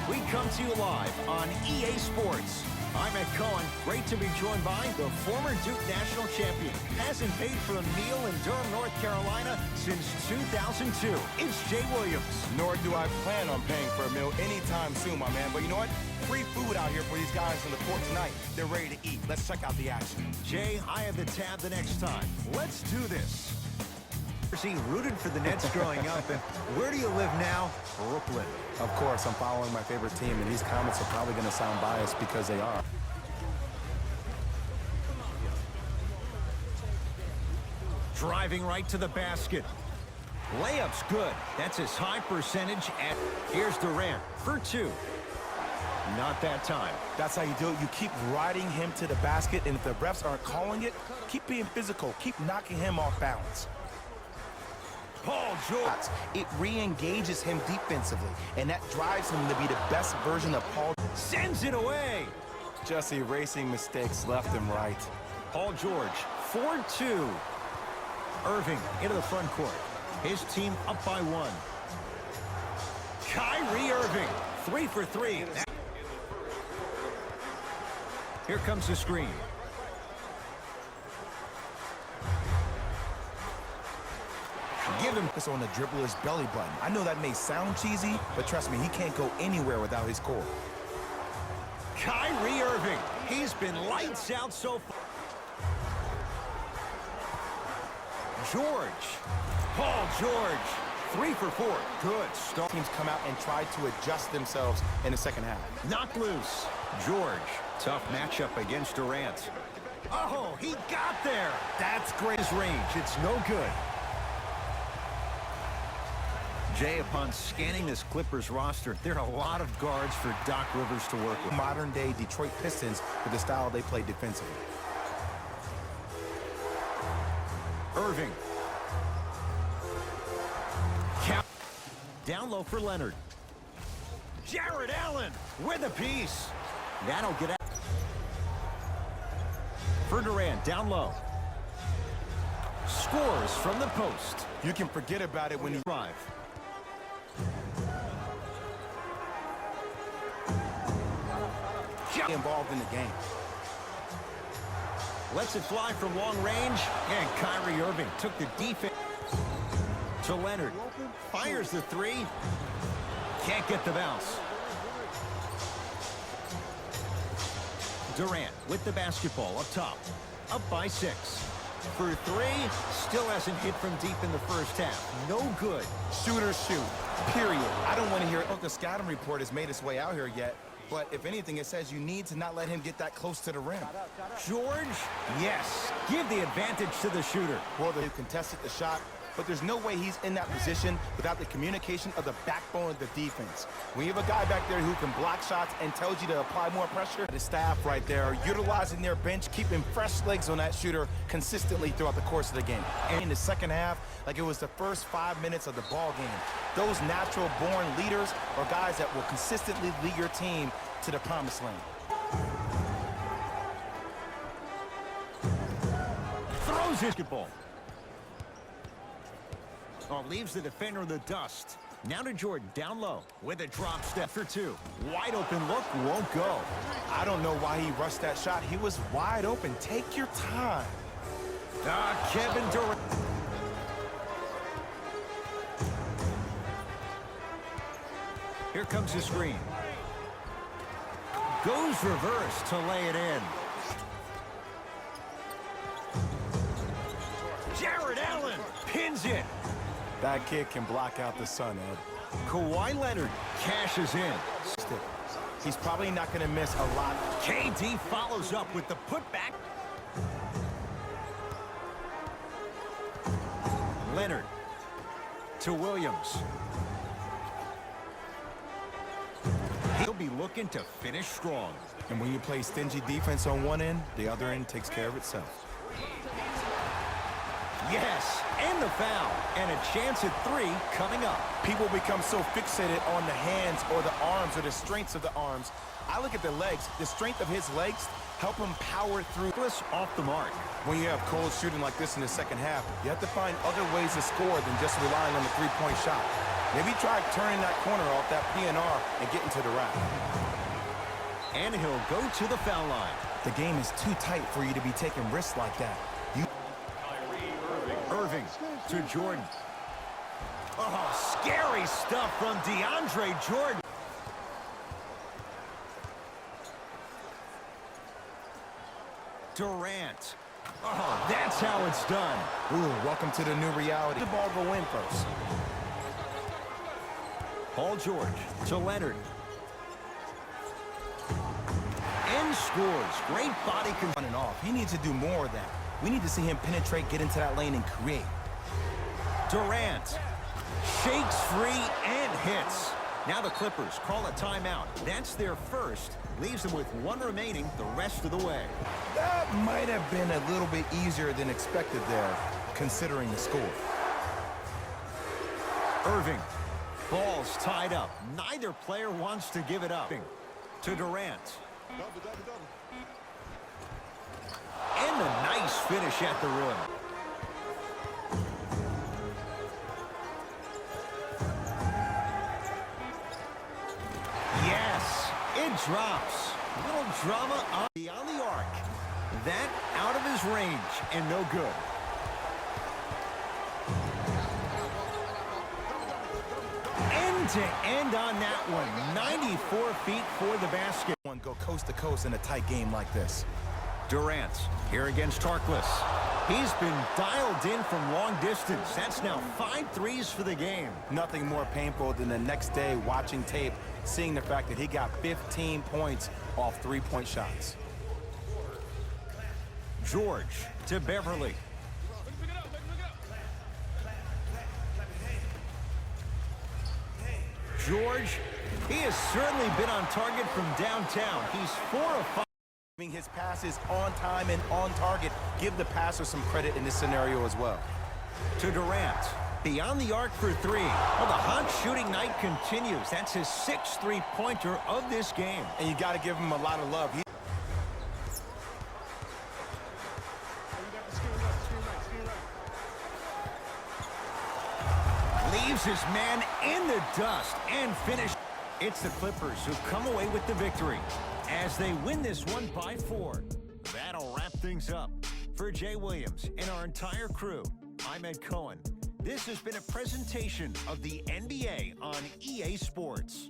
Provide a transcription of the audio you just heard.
We come to you live on EA Sports. I'm Ed Cohen. Great to be joined by the former Duke national champion. Hasn't paid for a meal in Durham, North Carolina since 2002. It's Jay Williams. Nor do I plan on paying for a meal anytime soon, my man. But you know what? Free food out here for these guys on the court tonight. They're ready to eat. Let's check out the action. Jay, I have the tab the next time. Let's do this. He rooted for the Nets growing up, and where do you live now? Brooklyn. Of course, I'm following my favorite team, and these comments are probably going to sound biased because they are. Driving right to the basket. Layup's good. That's his high percentage. And here's Durant for two. Not that time. That's how you do it. You keep riding him to the basket, and if the refs aren't calling it, keep being physical. Keep knocking him off balance. Paul George. It re-engages him defensively, and that drives him to be the best version of Paul. Sends it away. Just erasing mistakes left and right. Paul George, 4-2. Irving into the front court. His team up by one. Kyrie Irving, 3 for 3. Here comes the screen. Give him this on the dribble his belly button. I know that may sound cheesy, but trust me, he can't go anywhere without his core. Kyrie Irving. He's been lights out so far. George. Paul George. 3 for 4. Good start. Teams come out and try to adjust themselves in the second half. Knocked loose. George. Tough matchup against Durant. Oh, he got there. That's great range. It's no good. Jay, upon scanning this Clippers roster, there are a lot of guards for Doc Rivers to work with. Modern-day Detroit Pistons with the style they play defensively. Irving. Count. Down low for Leonard. Jared Allen with a piece. That'll get out. For Durant, down low. Scores from the post. You can forget about it when you drive. Involved in the game. Lets it fly from long range, and Kyrie Irving took the defense to Leonard. Fires the three. Can't get the bounce. Durant with the basketball up top. Up by 6. For 3, still hasn't hit from deep in the first half. No good. Shooters shoot, period. I don't want to hear it. The scouting report has made its way out here yet, but if anything, it says you need to not let him get that close to the rim. George, yes. Give the advantage to the shooter. Well, they contested the shot, but there's no way he's in that position without the communication of the backbone of the defense. When you have a guy back there who can block shots and tells you to apply more pressure, the staff right there utilizing their bench, keeping fresh legs on that shooter consistently throughout the course of the game. And in the second half, like it was the first 5 minutes of the ball game, those natural-born leaders are guys that will consistently lead your team to the promised land. Throws his ball. Oh, leaves the defender in the dust. Now to Jordan, down low, with a drop step for 2. Wide open look, won't go. I don't know why he rushed that shot. He was wide open. Take your time. Kevin Durant. Here comes the screen. Goes reverse to lay it in. Jared Allen pins it. That kid can block out the sun, Ed. Kawhi Leonard cashes in. He's probably not going to miss a lot. KD follows up with the putback. Leonard to Williams. He'll be looking to finish strong. And when you play stingy defense on one end, the other end takes care of itself. Yes, and the foul, and a chance at 3 coming up. People become so fixated on the hands or the arms or the strengths of the arms. I look at the legs. The strength of his legs help him power through. Off the mark. When you have cold shooting like this in the second half, you have to find other ways to score than just relying on the three-point shot. Maybe try turning that corner off that PNR and getting to the rack. And he'll go to the foul line. The game is too tight for you to be taking risks like that. Irving to Jordan. Oh, scary stuff from DeAndre Jordan. Durant. Oh, that's how it's done. Ooh, welcome to the new reality. The ball go in first. Paul George to Leonard. And scores. Great body control. On and off. He needs to do more of that. We need to see him penetrate, get into that lane, and create. Durant shakes free and hits. Now the Clippers call a timeout. That's their first. Leaves them with one remaining the rest of the way. That might have been a little bit easier than expected there, considering the score. Irving. Ball's tied up. Neither player wants to give it up. To Durant. And a nice finish at the rim. Yes, it drops. Little drama on the arc. That out of his range and no good. End to end on that one. 94 feet for the basket. One go coast to coast in a tight game like this. Durant here against Harkless. He's been dialed in from long distance. That's now 5 threes for the game. Nothing more painful than the next day watching tape, seeing the fact that he got 15 points off three-point shots. George to Beverly. George, he has certainly been on target from downtown. He's 4 of 5. His passes on time and on target. Give the passer some credit in this scenario as well. To Durant. Beyond the arc for 3. Well, the hot shooting night continues. That's his 6th three-pointer of this game. And you got to give him a lot of love. Leaves his man in the dust and finish. It's the Clippers who come away with the victory as they win this one by 4. That'll wrap things up. For Jay Williams and our entire crew, I'm Ed Cohen. This has been a presentation of the NBA on EA Sports.